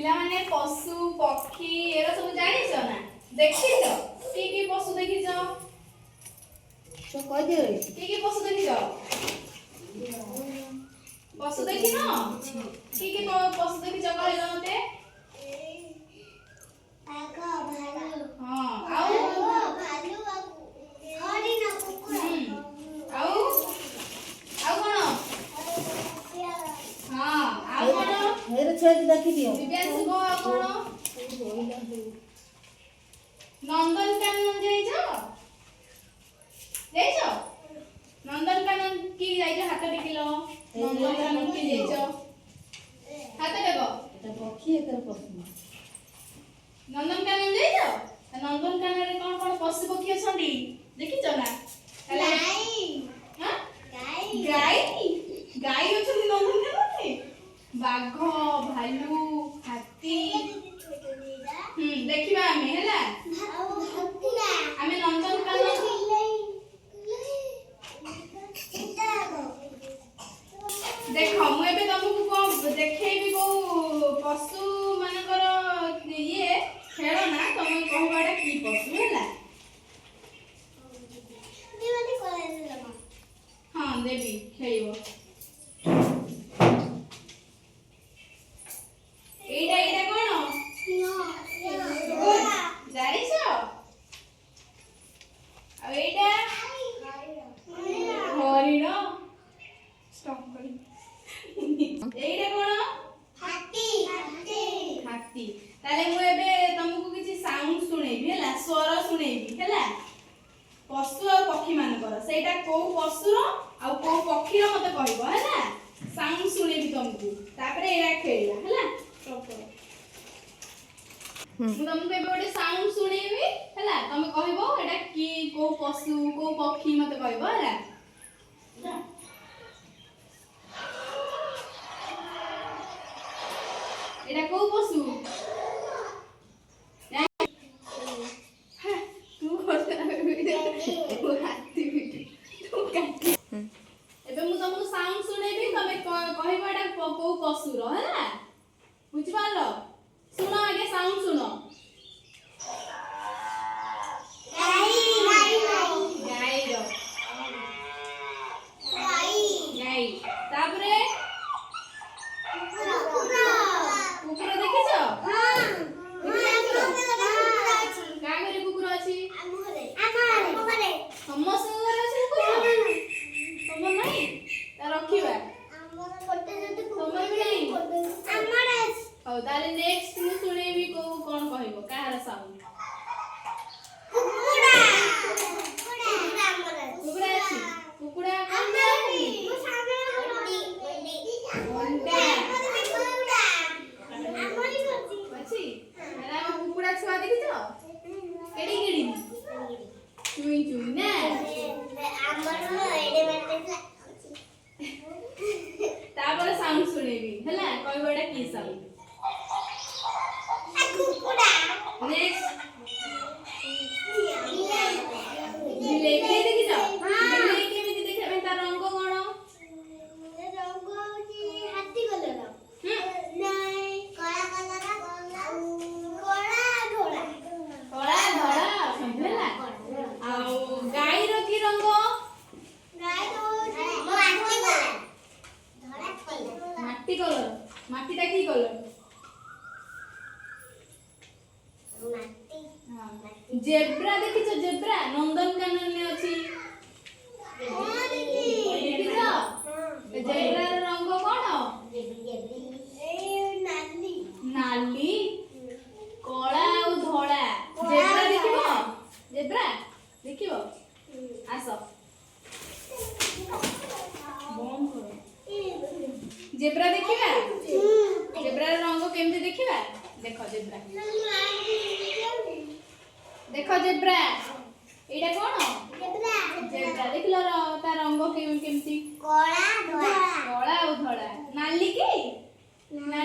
पिला माने पशु पक्षी एरा सब जानिछ ना देखिछ की पशु देखिछ तो कह दे की पशु देखिछ पशु देखिन की पशु देखिछ कहलो मते आगा भालू हां आउ भालू हरिण कुकुर आउ आउ कोन हां आउ कोन हेर छेद देखि दियो दिव्यांश को कोन नंदनकानन जाइछो नंदनकानन की जाइछो हाथ टेकिलो नंदनकानन की जाइछो हाथ टेको এটা পক্ষী এটার পশু नंदनकानन जाइछो नंदनकानन रे कोन कोन पशु पक्षी अछंडी देखिछो ना गाई हां गाई गाई गाई अछंडी नंदनकानन रे बाघ भालू हाथी देखिबा हमें हैला हमें नंदनकानन देखो मु एबे तुमको को देखैबी को पशु मानकर ये खेलना तुम कहबाडा की पशु हैला हां देबी खेलिबो एटा कोन जानिछो आ एटा हरिण स्टॉप करी एटा कोन हाथी ताले मु एबे तुमको किछि साउंड सुनेबी हैला स्वर सुनेबी हैला पशु और पक्षी मानकर सेटा को पशुर आ को पक्षीर मते कहबो हैला साउंड सुनेबी तुमको तापरे एरा खेलला हैला स्टॉप करो मु तुमको एबे गोटे साउंड सुनेबी हैला तमे कहबो एटा की को पशु को पक्षी मते कहबो हैला एटा को पशु तू करता तू हाथी तू काटी एबे मु तुमको साउंड सुनेबी तमे कहबो एटा को पशु रो हैला बुझ पालो सुनो आगे साउंड सुनो गाई रो गाई तापरे कुकुर देखिछो का घरे कुकुर अछि समस्त घरे अछि कुकुर तमर नाही ता रखिबा तमर भी नाही हो ताले नेक्स्ट मु सुनेबी को कोन कहबो काहर साउंड कुकुड़ा अछि कुकुड़ा कोन अछि मेरा कुकुड़ा छुआ देखिछो केडी केडी चुई चुई ना तापर साउंड सुनेबी हैला कहबो एटा की साउंड नेक्स्ट बिलेई के देखिछो बिलेई केमिति देखबे तार रंग कोन हाथी कलर नहीं काला कलर कला धड़ा समझला आउ गाई रो की रंग गाय तो माटी कलर माटीटा की कलर जेब्रा देखिछो जेब्रा नंदनकानन ने अछि देखिछो जेब्रा रो रंग कोन नाली कला और धड़ा जेब्रा देखिबो आसो बम करो जेब्रा देखिबा जेब्रा रो रंग केमते देखिबा देखो जेब्रा देखो जेब्रा एटा कोन जेब्रा देखलो ता रंग केमती कला और धड़ा नाली की कला